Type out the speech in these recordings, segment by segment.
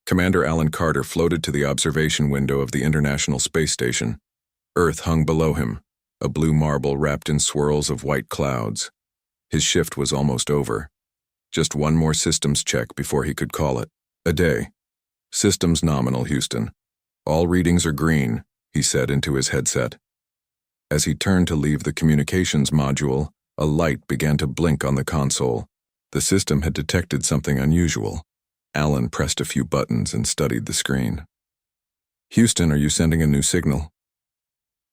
Commander Alan Carter floated to the observation window of the International Space Station. Earth hung below him, a blue marble wrapped in swirls of white clouds. His shift was almost over. Just one more systems check before he could call it a day. Systems nominal, Houston. All readings are green, he said into his headset. As he turned to leave the communications module, a light began to blink on the console. The system had detected something unusual. Alan pressed a few buttons and studied the screen. Houston, are you sending a new signal?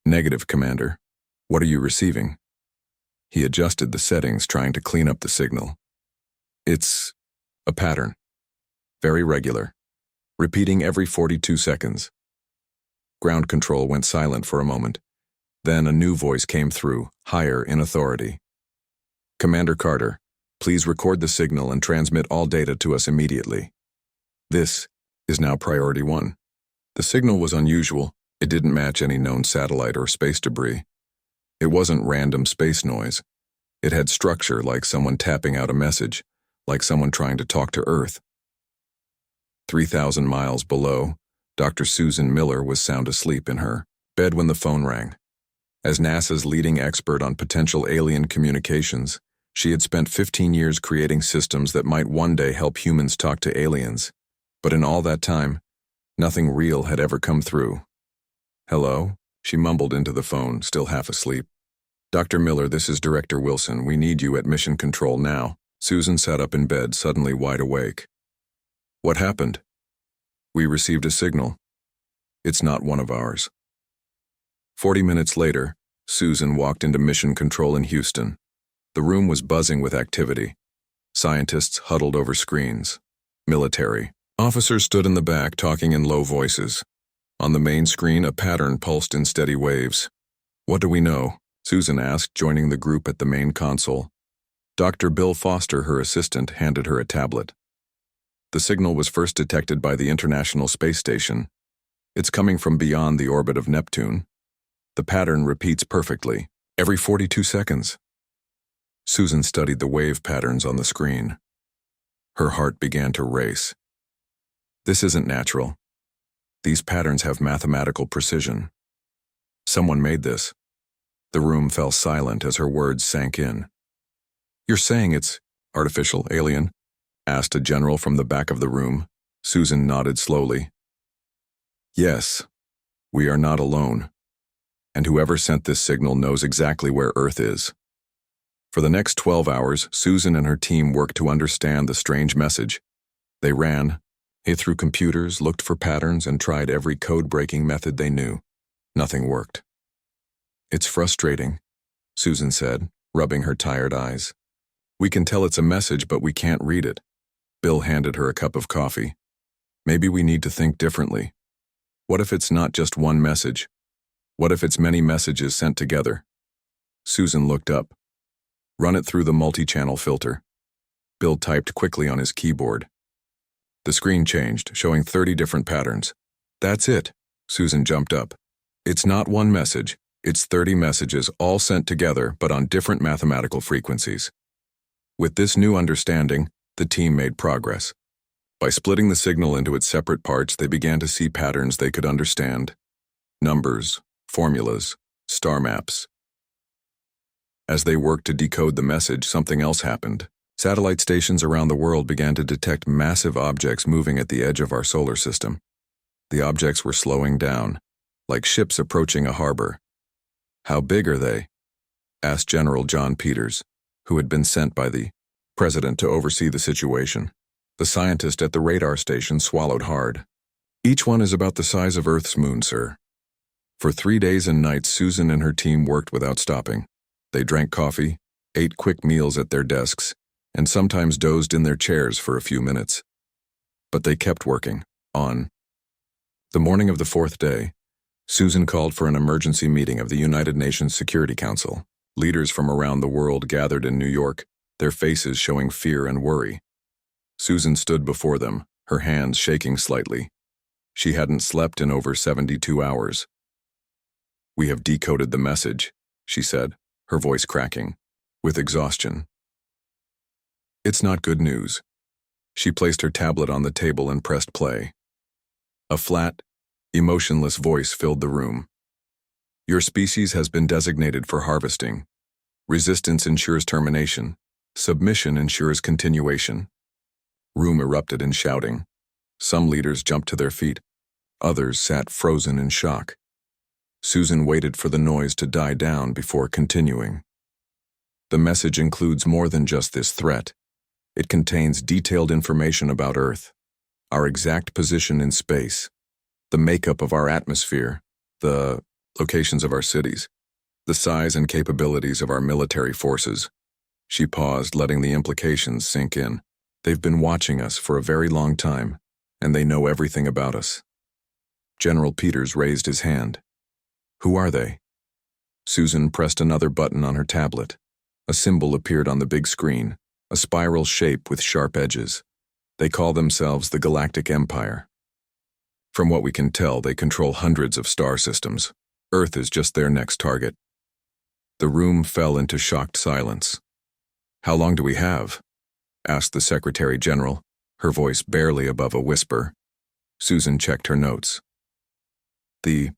Negative, Commander. What are you receiving? He adjusted the settings, trying to clean up the signal. It's a pattern. Very regular. Repeating every 42 seconds. Ground control went silent for a moment. Then a new voice came through, higher in authority. Commander Carter, please record the signal and transmit all data to us immediately. This is now priority 1. The signal was unusual. It didn't match any known satellite or space debris. It wasn't random space noise. It had structure, like someone tapping out a message, like someone trying to talk to Earth. 3,000 miles below, Dr. Susan Miller was sound asleep in her bed when the phone rang. As NASA's leading expert on potential alien communications, she had spent 15 years creating systems that might one day help humans talk to aliens. But in all that time, nothing real had ever come through. Hello? She mumbled into the phone, still half asleep. Dr. Miller, this is Director Wilson. We need you at Mission Control now. Susan sat up in bed, suddenly wide awake. What happened? We received a signal. It's not one of ours. 40 minutes later, Susan walked into Mission Control in Houston. The room was buzzing with activity. Scientists huddled over screens. Military. Officers stood in the back, talking in low voices. On the main screen, a pattern pulsed in steady waves. What do we know? Susan asked, joining the group at the main console. Dr. Bill Foster, her assistant, handed her a tablet. The signal was first detected by the International Space Station. It's coming from beyond the orbit of Neptune. The pattern repeats perfectly, every 42 seconds. Susan studied the wave patterns on the screen. Her heart began to race. This isn't natural. These patterns have mathematical precision. Someone made this. The room fell silent as her words sank in. You're saying it's artificial, alien? Asked a general from the back of the room. Susan nodded slowly. Yes, we are not alone. And whoever sent this signal knows exactly where Earth is. For the next 12 hours, Susan and her team worked to understand the strange message. They ran, hit through computers, looked for patterns, and tried every code-breaking method they knew. Nothing worked. It's frustrating, Susan said, rubbing her tired eyes. We can tell it's a message, but we can't read it. Bill handed her a cup of coffee. Maybe we need to think differently. What if it's not just one message? What if it's many messages sent together? Susan looked up. Run it through the multi-channel filter. Bill typed quickly on his keyboard. The screen changed, showing 30 different patterns. That's it, Susan jumped up. It's not one message, it's 30 messages all sent together but on different mathematical frequencies. With this new understanding, the team made progress. By splitting the signal into its separate parts, they began to see patterns they could understand. Numbers, formulas, star maps. As they worked to decode the message, something else happened. Satellite stations around the world began to detect massive objects moving at the edge of our solar system. The objects were slowing down, like ships approaching a harbor. How big are they? Asked General John Peters, who had been sent by the president to oversee the situation. The scientist at the radar station swallowed hard. Each one is about the size of Earth's moon, sir. For 3 days and nights, Susan and her team worked without stopping. They drank coffee, ate quick meals at their desks, and sometimes dozed in their chairs for a few minutes. But they kept working, on. The morning of the 4th day, Susan called for an emergency meeting of the United Nations Security Council. Leaders from around the world gathered in New York, their faces showing fear and worry. Susan stood before them, her hands shaking slightly. She hadn't slept in over 72 hours. We have decoded the message, she said, her voice cracking, with exhaustion. It's not good news. She placed her tablet on the table and pressed play. A flat, emotionless voice filled the room. Your species has been designated for harvesting. Resistance ensures termination. Submission ensures continuation. Room erupted in shouting. Some leaders jumped to their feet. Others sat frozen in shock. Susan waited for the noise to die down before continuing. The message includes more than just this threat. It contains detailed information about Earth, our exact position in space, the makeup of our atmosphere, the locations of our cities, the size and capabilities of our military forces. She paused, letting the implications sink in. They've been watching us for a very long time, and they know everything about us. General Peters raised his hand. Who are they? Susan pressed another button on her tablet. A symbol appeared on the big screen, a spiral shape with sharp edges. They call themselves the Galactic Empire. From what we can tell, they control hundreds of star systems. Earth is just their next target. The room fell into shocked silence. How long do we have? Asked the Secretary General, her voice barely above a whisper. Susan checked her notes. The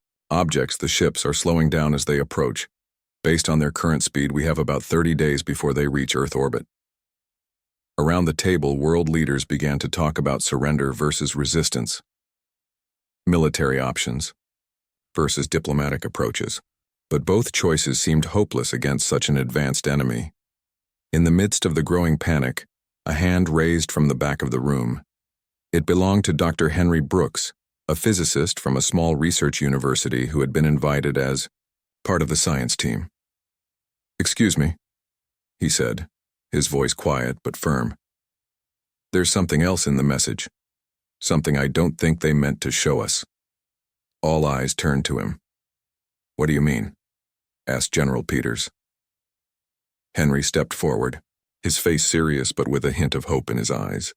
ships are slowing down as they approach. Based on their current speed, we have about 30 days before they reach Earth orbit. Around the table, world leaders began to talk about surrender versus resistance, military options versus diplomatic approaches. But both choices seemed hopeless against such an advanced enemy. In the midst of the growing panic, a hand raised from the back of the room. It belonged to Dr. Henry Brooks, a physicist from a small research university who had been invited as part of the science team. "Excuse me," he said, his voice quiet but firm. "There's something else in the message. Something I don't think they meant to show us." All eyes turned to him. "What do you mean?" asked General Peters. Henry stepped forward, his face serious but with a hint of hope in his eyes.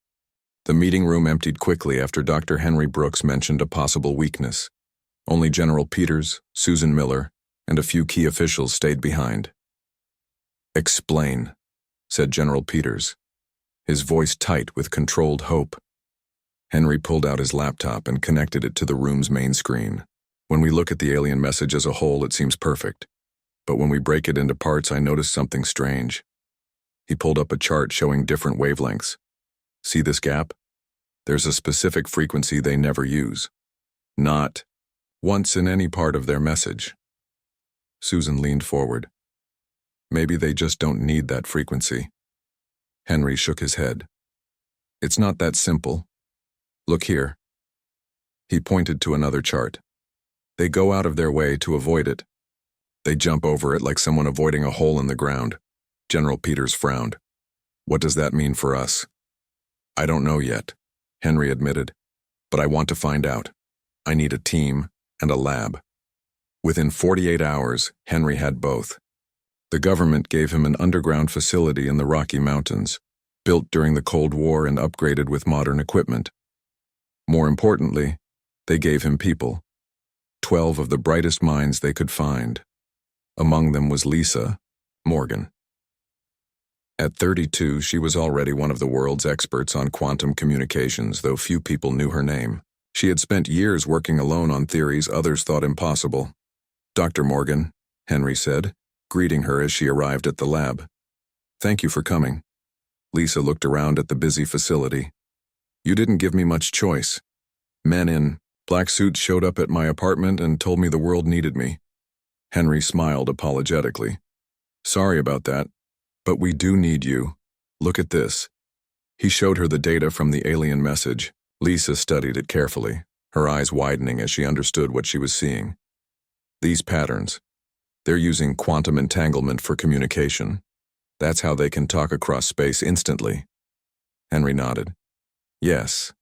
The meeting room emptied quickly after Dr. Henry Brooks mentioned a possible weakness. Only General Peters, Susan Miller, and a few key officials stayed behind. "Explain," said General Peters, his voice tight with controlled hope. Henry pulled out his laptop and connected it to the room's main screen. "When we look at the alien message as a whole, it seems perfect. But when we break it into parts, I notice something strange." He pulled up a chart showing different wavelengths. "See this gap? There's a specific frequency they never use. Not once in any part of their message." Susan leaned forward. "Maybe they just don't need that frequency." Henry shook his head. "It's not that simple. Look here." He pointed to another chart. "They go out of their way to avoid it. They jump over it like someone avoiding a hole in the ground." General Peters frowned. "What does that mean for us?" "I don't know yet," Henry admitted, "but I want to find out. I need a team and a lab." Within 48 hours, Henry had both. The government gave him an underground facility in the Rocky Mountains, built during the Cold War and upgraded with modern equipment. More importantly, they gave him people. 12 of the brightest minds they could find. Among them was Lisa Morgan. At 32, she was already one of the world's experts on quantum communications, though few people knew her name. She had spent years working alone on theories others thought impossible. "Dr. Morgan," Henry said, greeting her as she arrived at the lab. "Thank you for coming." Lisa looked around at the busy facility. "You didn't give me much choice. Men in black suits showed up at my apartment and told me the world needed me." Henry smiled apologetically. "Sorry about that, but we do need you. Look at this." He showed her the data from the alien message. Lisa studied it carefully, her eyes widening as she understood what she was seeing. "These patterns, they're using quantum entanglement for communication. That's how they can talk across space instantly." Henry nodded. "Yes.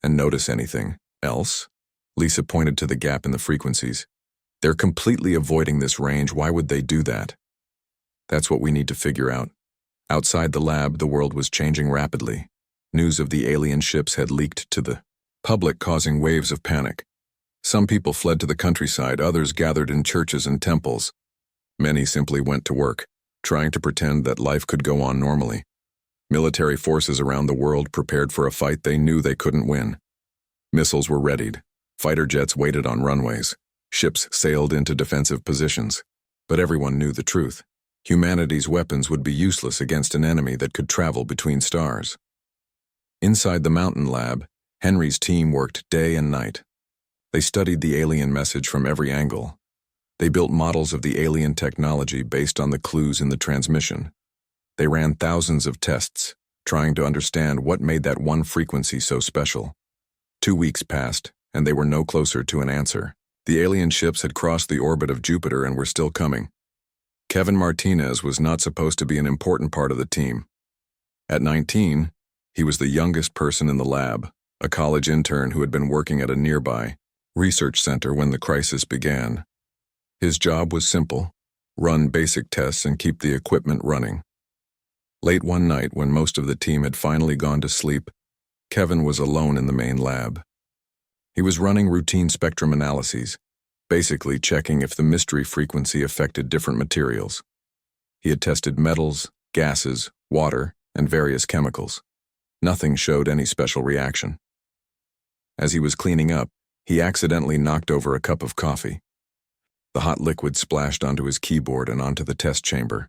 And notice anything else?" Lisa pointed to the gap in the frequencies. "They're completely avoiding this range. Why would they do that?" "That's what we need to figure out." Outside the lab, the world was changing rapidly. News of the alien ships had leaked to the public, causing waves of panic. Some people fled to the countryside, others gathered in churches and temples. Many simply went to work, trying to pretend that life could go on normally. Military forces around the world prepared for a fight they knew they couldn't win. Missiles were readied, Fighter jets waited on runways. Ships sailed into defensive positions. But everyone knew the truth. Humanity's weapons would be useless against an enemy that could travel between stars. Inside the mountain lab, Henry's team worked day and night. They studied the alien message from every angle. They built models of the alien technology based on the clues in the transmission. They ran thousands of tests, trying to understand what made that one frequency so special. 2 weeks passed, and they were no closer to an answer. The alien ships had crossed the orbit of Jupiter and were still coming. Kevin Martinez was not supposed to be an important part of the team. At 19, he was the youngest person in the lab, a college intern who had been working at a nearby research center when the crisis began. His job was simple: run basic tests and keep the equipment running. Late one night, when most of the team had finally gone to sleep, Kevin was alone in the main lab. He was running routine spectrum analyses, basically checking if the mystery frequency affected different materials. He had tested metals, gases, water, and various chemicals. Nothing showed any special reaction. As he was cleaning up, he accidentally knocked over a cup of coffee. The hot liquid splashed onto his keyboard and onto the test chamber.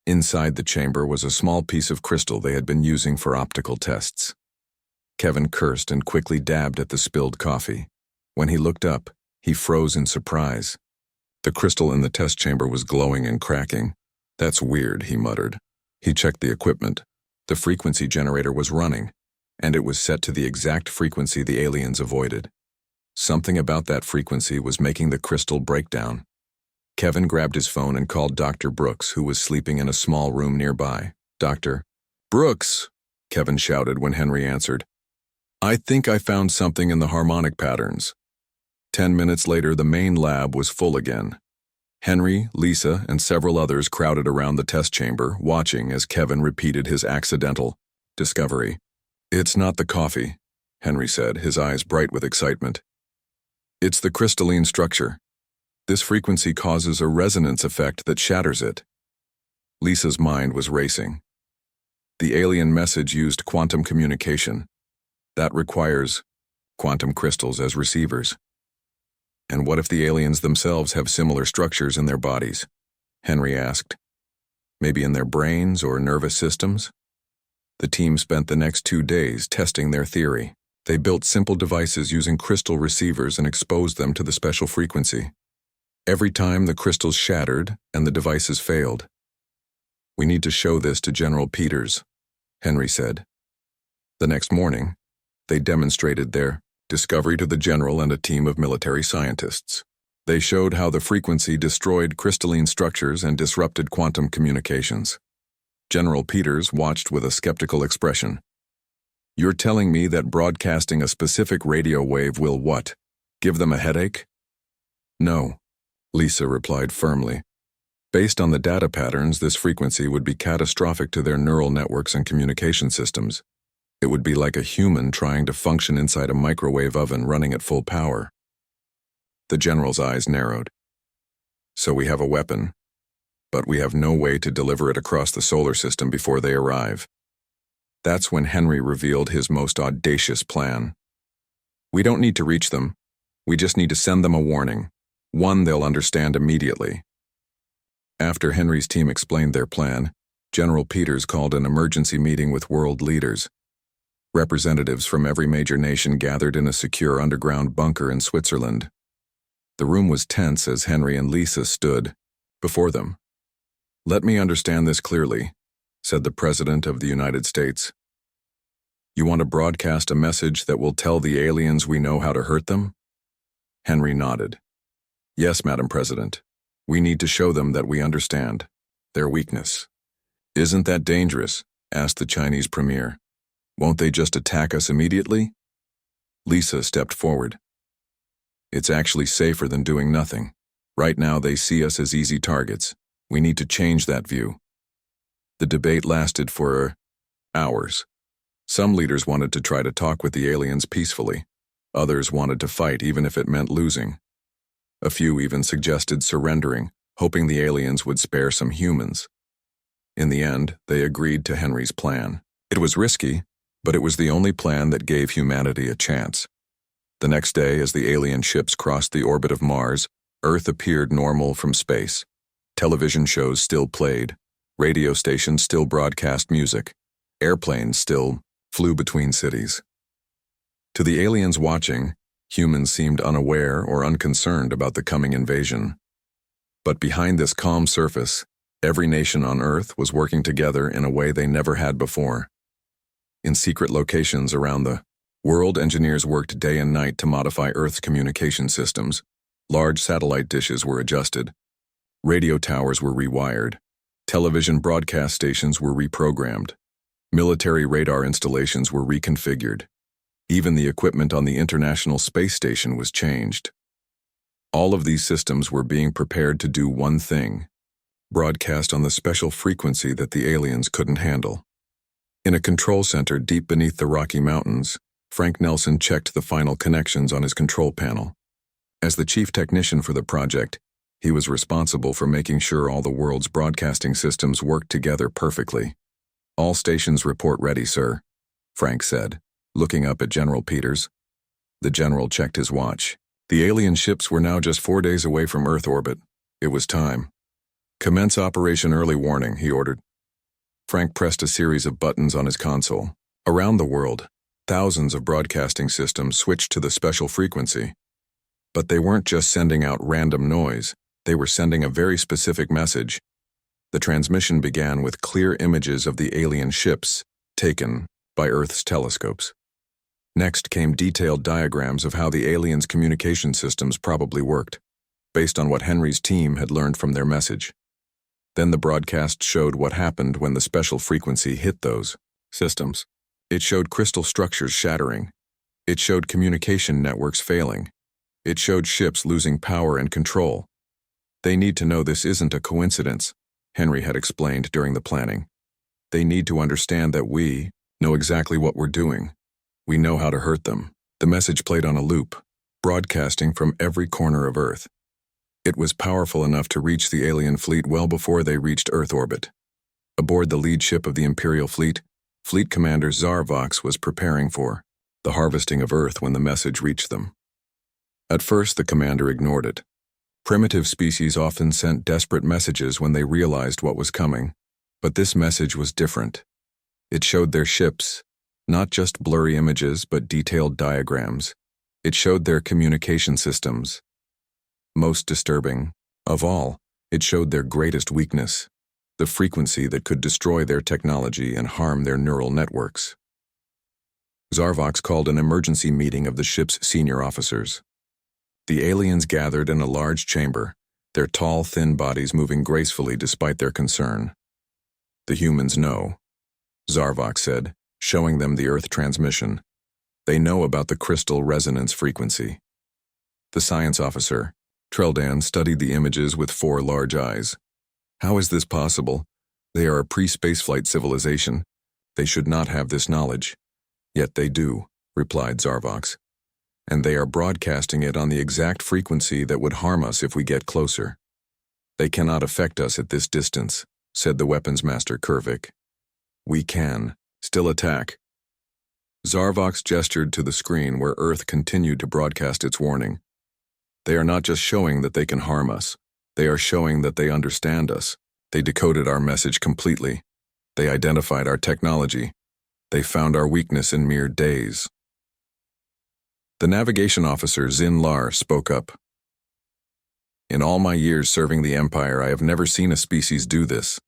Inside the chamber was a small piece of crystal they had been using for optical tests. Kevin cursed and quickly dabbed at the spilled coffee. When he looked up, he froze in surprise. The crystal in the test chamber was glowing and cracking. "That's weird," he muttered. He checked the equipment. The frequency generator was running, and it was set to the exact frequency the aliens avoided. Something about that frequency was making the crystal break down. Kevin grabbed his phone and called Dr. Brooks, who was sleeping in a small room nearby. "Dr. Brooks," Kevin shouted when Henry answered. "I think I found something in the harmonic patterns." 10 minutes later, the main lab was full again. Henry, Lisa, and several others crowded around the test chamber, watching as Kevin repeated his accidental discovery. "It's not the coffee," Henry said, his eyes bright with excitement. "It's the crystalline structure. This frequency causes a resonance effect that shatters it." Lisa's mind was racing. The alien message used quantum communication. That requires quantum crystals as receivers. And what if the aliens themselves have similar structures in their bodies? Henry asked. Maybe in their brains or nervous systems? The team spent the next 2 days testing their theory. They built simple devices using crystal receivers and exposed them to the special frequency. Every time the crystals shattered and the devices failed. "We need to show this to General Peters," Henry said. The next morning, they demonstrated their discovery to the general and a team of military scientists. They showed how the frequency destroyed crystalline structures and disrupted quantum communications. General Peters watched with a skeptical expression. "You're telling me that broadcasting a specific radio wave will what? Give them a headache?" "No," Lisa replied firmly. "Based on the data patterns, this frequency would be catastrophic to their neural networks and communication systems. It would be like a human trying to function inside a microwave oven running at full power." The general's eyes narrowed. "So we have a weapon, but we have no way to deliver it across the solar system before they arrive." That's when Henry revealed his most audacious plan. "We don't need to reach them. We just need to send them a warning, one they'll understand immediately." After Henry's team explained their plan, General Peters called an emergency meeting with world leaders. Representatives from every major nation gathered in a secure underground bunker in Switzerland. The room was tense as Henry and Lisa stood before them. "Let me understand this clearly," said the President of the United States. "You want to broadcast a message that will tell the aliens we know how to hurt them?" Henry nodded. "Yes, Madam President. We need to show them that we understand their weakness." "Isn't that dangerous?" asked the Chinese premier. "Won't they just attack us immediately?" Lisa stepped forward. "It's actually safer than doing nothing. Right now they see us as easy targets. We need to change that view." The debate lasted for hours. Some leaders wanted to try to talk with the aliens peacefully. Others wanted to fight even if it meant losing. A few even suggested surrendering, hoping the aliens would spare some humans. In the end, they agreed to Henry's plan. It was risky, but it was the only plan that gave humanity a chance. The next day, as the alien ships crossed the orbit of Mars, Earth appeared normal from space. Television shows still played. Radio stations still broadcast music. Airplanes still flew between cities. To the aliens watching, humans seemed unaware or unconcerned about the coming invasion. But behind this calm surface, every nation on Earth was working together in a way they never had before. In secret locations around the world, engineers worked day and night to modify Earth's communication systems. Large satellite dishes were adjusted. Radio towers were rewired. Television broadcast stations were reprogrammed. Military radar installations were reconfigured. Even the equipment on the International Space Station was changed. All of these systems were being prepared to do one thing: broadcast on the special frequency that the aliens couldn't handle. In a control center deep beneath the Rocky Mountains, Frank Nelson checked the final connections on his control panel. As the chief technician for the project, he was responsible for making sure all the world's broadcasting systems worked together perfectly. "All stations report ready, sir," Frank said, looking up at General Peters. The general checked his watch. The alien ships were now just 4 days away from Earth orbit. It was time. "Commence Operation Early Warning," he ordered. Frank pressed a series of buttons on his console. Around the world, thousands of broadcasting systems switched to the special frequency. But they weren't just sending out random noise, they were sending a very specific message. The transmission began with clear images of the alien ships, taken by Earth's telescopes. Next came detailed diagrams of how the aliens' communication systems probably worked, based on what Henry's team had learned from their message. Then the broadcast showed what happened when the special frequency hit those systems. It showed crystal structures shattering. It showed communication networks failing. It showed ships losing power and control. "They need to know this isn't a coincidence," Henry had explained during the planning. "They need to understand that we know exactly what we're doing. We know how to hurt them." The message played on a loop, broadcasting from every corner of Earth. It was powerful enough to reach the alien fleet well before they reached Earth orbit. Aboard the lead ship of the Imperial Fleet, Fleet Commander Zarvox was preparing for the harvesting of Earth when the message reached them. At first, the commander ignored it. Primitive species often sent desperate messages when they realized what was coming, but this message was different. It showed their ships, not just blurry images but detailed diagrams. It showed their communication systems. Most disturbing of all, it showed their greatest weakness, the frequency that could destroy their technology and harm their neural networks. Zarvox called an emergency meeting of the ship's senior officers. The aliens gathered in a large chamber, their tall, thin bodies moving gracefully despite their concern. "The humans know," Zarvox said, showing them the Earth transmission. "They know about the crystal resonance frequency." The science officer, Treldan, studied the images with 4 large eyes. "How is this possible? They are a pre-spaceflight civilization. They should not have this knowledge." "Yet they do," replied Zarvox. "And they are broadcasting it on the exact frequency that would harm us if we get closer." "They cannot affect us at this distance," said the weapons master Kervik. "We can still attack." Zarvox gestured to the screen where Earth continued to broadcast its warning. "They are not just showing that they can harm us. They are showing that they understand us. They decoded our message completely. They identified our technology. They found our weakness in mere days." The navigation officer, Zin Lar, spoke up. "In all my years serving the Empire, I have never seen a species do this.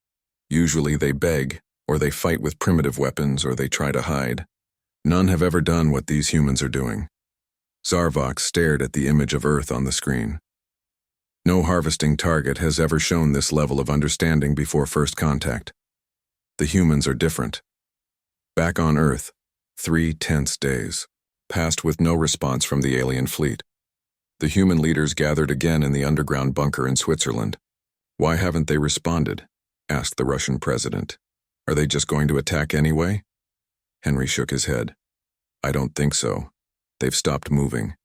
Usually they beg, or they fight with primitive weapons, or they try to hide. None have ever done what these humans are doing." Zarvox stared at the image of Earth on the screen. "No harvesting target has ever shown this level of understanding before first contact. The humans are different." Back on Earth, 3 tense days passed with no response from the alien fleet. The human leaders gathered again in the underground bunker in Switzerland. "Why haven't they responded?" asked the Russian president. "Are they just going to attack anyway?" Henry shook his head. "I don't think so. They've stopped moving.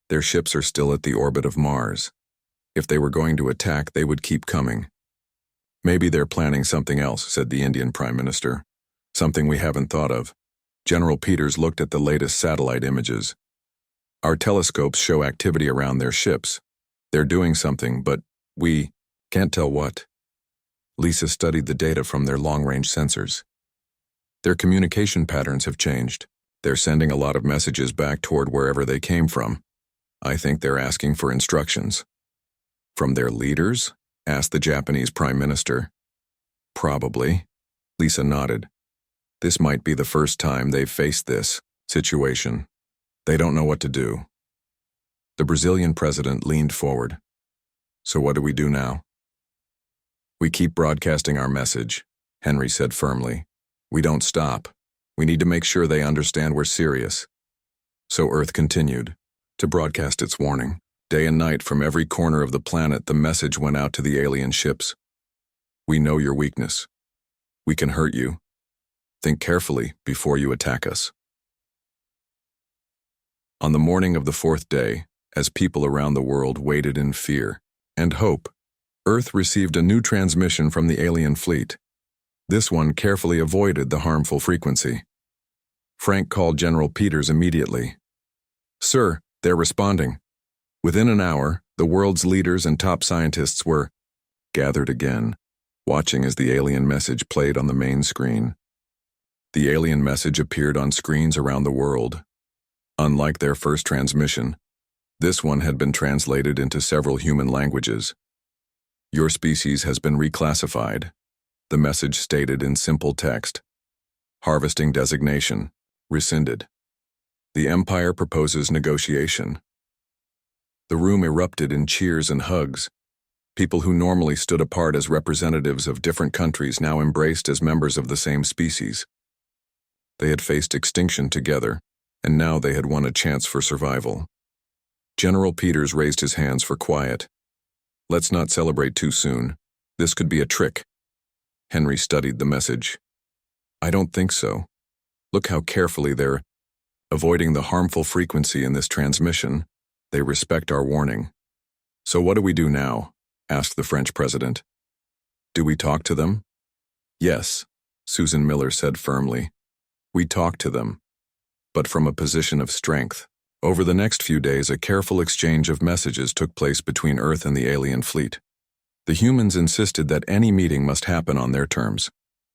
Their ships are still at the orbit of Mars. If they were going to attack, they would keep coming." "Maybe they're planning something else," said the Indian Prime Minister. "Something we haven't thought of." General Peters looked at the latest satellite images. Our telescopes show activity around their ships. They're doing something, but we can't tell what. Lisa studied the data from their long-range sensors. Their communication patterns have changed. They're sending a lot of messages back toward wherever they came from. I think they're asking for instructions. From their leaders? Asked the Japanese Prime Minister. Probably. Lisa nodded. This might be the first time they've faced this situation. They don't know what to do. The Brazilian president leaned forward. So what do we do now? We keep broadcasting our message, Henry said firmly. We don't stop. We need to make sure they understand we're serious. So Earth continued to broadcast its warning. Day and night from every corner of the planet, the message went out to the alien ships. We know your weakness. We can hurt you. Think carefully before you attack us. On the morning of the fourth day, as people around the world waited in fear and hope, Earth received a new transmission from the alien fleet. This one carefully avoided the harmful frequency. Frank called General Peters immediately. Sir, they're responding. Within an hour, the world's leaders and top scientists were gathered again, watching as the alien message played on the main screen. The alien message appeared on screens around the world. Unlike their first transmission, this one had been translated into several human languages. Your species has been reclassified, the message stated in simple text. Harvesting designation, rescinded. The Empire proposes negotiation. The room erupted in cheers and hugs. People who normally stood apart as representatives of different countries now embraced as members of the same species. They had faced extinction together, and now they had won a chance for survival. General Peters raised his hands for quiet. Let's not celebrate too soon. This could be a trick. Henry studied the message. I don't think so. Look how carefully they're avoiding the harmful frequency in this transmission. They respect our warning. So what do we do now? Asked the French president. Do we talk to them? Yes, Susan Miller said firmly. We talk to them, but from a position of strength. Over the next few days, a careful exchange of messages took place between Earth and the alien fleet. The humans insisted that any meeting must happen on their terms.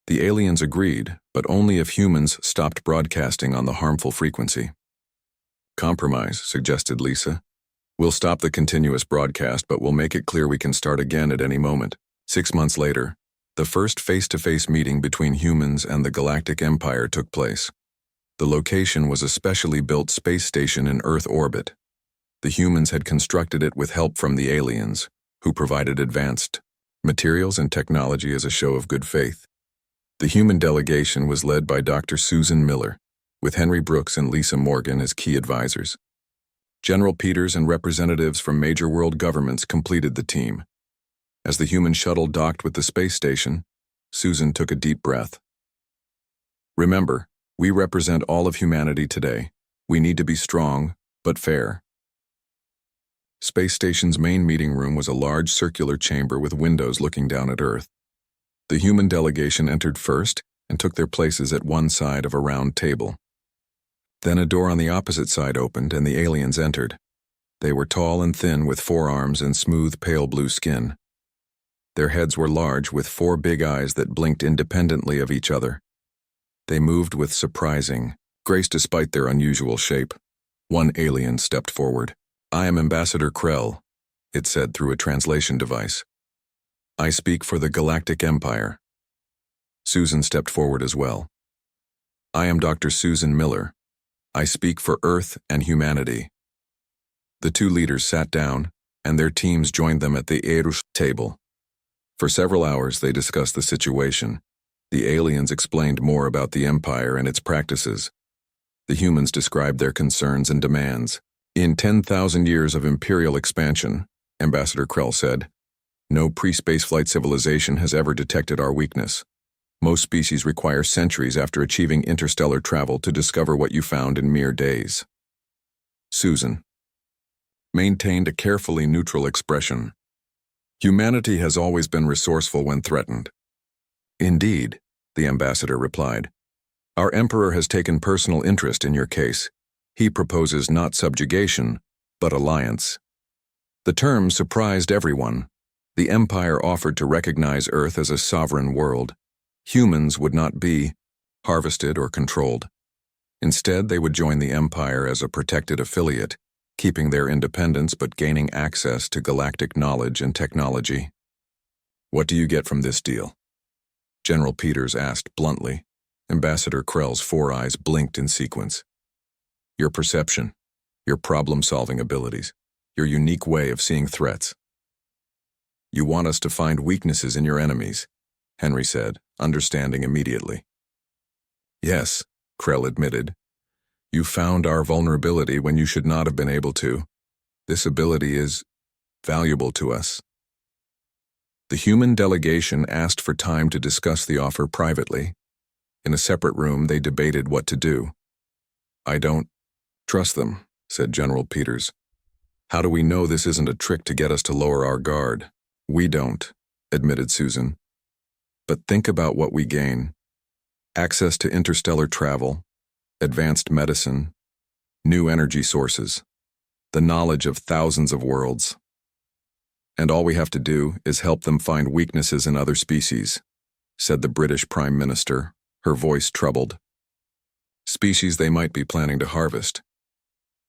The aliens agreed, but only if humans stopped broadcasting on the harmful frequency. Compromise, suggested Lisa. We'll stop the continuous broadcast, but we'll make it clear we can start again at any moment. 6 months later, the first face-to-face meeting between humans and the Galactic Empire took place. The location was a specially built space station in Earth orbit. The humans had constructed it with help from the aliens, who provided advanced materials and technology as a show of good faith. The human delegation was led by Dr. Susan Miller, with Henry Brooks and Lisa Morgan as key advisors. General Peters and representatives from major world governments completed the team. As the human shuttle docked with the space station, Susan took a deep breath. Remember, we represent all of humanity today. We need to be strong, but fair. Space Station's main meeting room was a large circular chamber with windows looking down at Earth. The human delegation entered first and took their places at one side of a round table. Then a door on the opposite side opened and the aliens entered. They were tall and thin with forearms and smooth pale blue skin. Their heads were large with 4 big eyes that blinked independently of each other. They moved with surprising grace despite their unusual shape. One alien stepped forward. I am Ambassador Krell, it said through a translation device. I speak for the Galactic Empire. Susan stepped forward as well. I am Dr. Susan Miller. I speak for Earth and humanity. The 2 leaders sat down, and their teams joined them at the Erush table. For several hours they discussed the situation. The aliens explained more about the Empire and its practices. The humans described their concerns and demands. In 10,000 years of imperial expansion, Ambassador Krell said, no pre-spaceflight civilization has ever detected our weakness. Most species require centuries after achieving interstellar travel to discover what you found in mere days. Susan maintained a carefully neutral expression. Humanity has always been resourceful when threatened. Indeed, the ambassador replied. Our emperor has taken personal interest in your case. He proposes not subjugation, but alliance. The term surprised everyone. The Empire offered to recognize Earth as a sovereign world. Humans would not be harvested or controlled. Instead, they would join the Empire as a protected affiliate, keeping their independence but gaining access to galactic knowledge and technology. What do you get from this deal? General Peters asked bluntly. Ambassador Krell's 4 eyes blinked in sequence. Your perception, your problem-solving abilities, your unique way of seeing threats. You want us to find weaknesses in your enemies, Henry said, understanding immediately. Yes, Krell admitted. You found our vulnerability when you should not have been able to. This ability is valuable to us. The human delegation asked for time to discuss the offer privately. In a separate room, they debated what to do. I don't trust them, said General Peters. How do we know this isn't a trick to get us to lower our guard? We don't, admitted Susan. But think about what we gain. Access to interstellar travel, advanced medicine, new energy sources, the knowledge of thousands of worlds. And all we have to do is help them find weaknesses in other species, said the British Prime Minister, her voice troubled. Species they might be planning to harvest.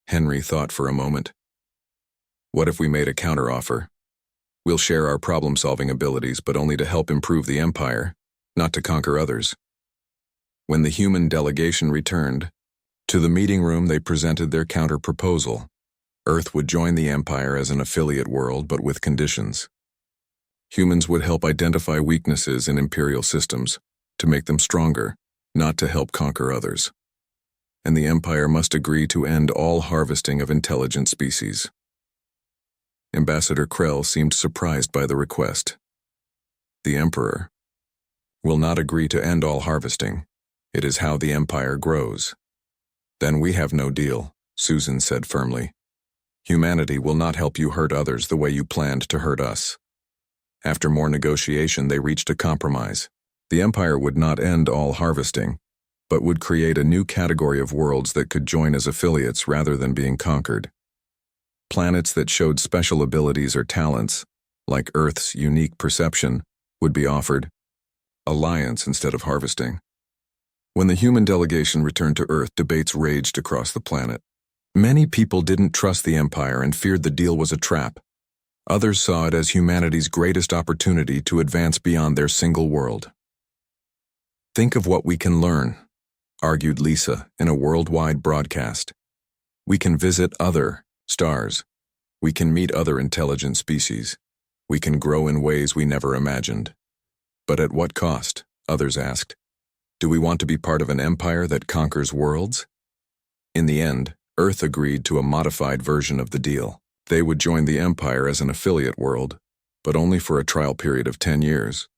Henry thought for a moment. What if we made a counteroffer? We'll share our problem-solving abilities, but only to help improve the Empire, not to conquer others. When the human delegation returned, to the meeting room they presented their counter-proposal. Earth would join the Empire as an affiliate world, but with conditions. Humans would help identify weaknesses in Imperial systems, to make them stronger, not to help conquer others. And the Empire must agree to end all harvesting of intelligent species. Ambassador Krell seemed surprised by the request. The Emperor will not agree to end all harvesting. It is how the Empire grows. Then we have no deal, Susan said firmly. Humanity will not help you hurt others the way you planned to hurt us. After more negotiation, they reached a compromise. The Empire would not end all harvesting, but would create a new category of worlds that could join as affiliates rather than being conquered. Planets that showed special abilities or talents, like Earth's unique perception, would be offered. Alliance instead of harvesting. When the human delegation returned to Earth, debates raged across the planet. Many people didn't trust the Empire and feared the deal was a trap. Others saw it as humanity's greatest opportunity to advance beyond their single world. Think of what we can learn, argued Lisa in a worldwide broadcast. We can visit other stars. We can meet other intelligent species. We can grow in ways we never imagined. But at what cost? Others asked. Do we want to be part of an empire that conquers worlds? In the end, Earth agreed to a modified version of the deal. They would join the Empire as an affiliate world, but only for a trial period of 10 years.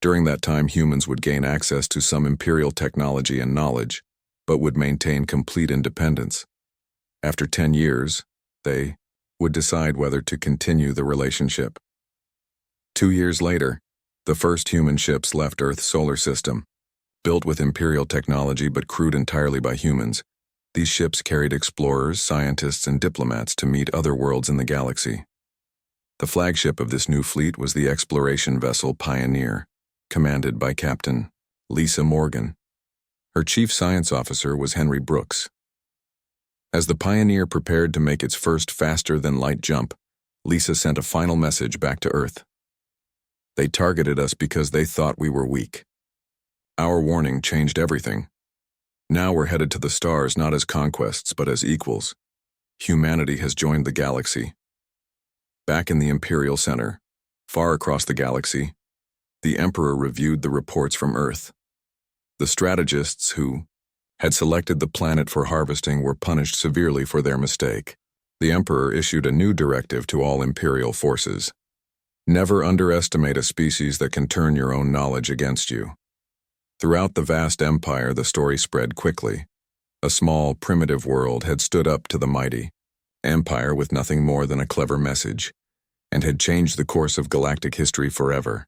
During that time, humans would gain access to some Imperial technology and knowledge, but would maintain complete independence. After 10 years, they would decide whether to continue the relationship. 2 years later, the first human ships left Earth's solar system. Built with Imperial technology but crewed entirely by humans, these ships carried explorers, scientists, and diplomats to meet other worlds in the galaxy. The flagship of this new fleet was the exploration vessel Pioneer, commanded by Captain Lisa Morgan. Her chief science officer was Henry Brooks. As the Pioneer prepared to make its first faster-than-light jump, Lisa sent a final message back to Earth. They targeted us because they thought we were weak. Our warning changed everything. Now we're headed to the stars not as conquests but as equals. Humanity has joined the galaxy. Back in the Imperial Center, far across the galaxy, the Emperor reviewed the reports from Earth. The strategists who had selected the planet for harvesting were punished severely for their mistake. The Emperor issued a new directive to all Imperial forces. Never underestimate a species that can turn your own knowledge against you. Throughout the vast empire, the story spread quickly. A small, primitive world had stood up to the mighty empire with nothing more than a clever message, and had changed the course of galactic history forever.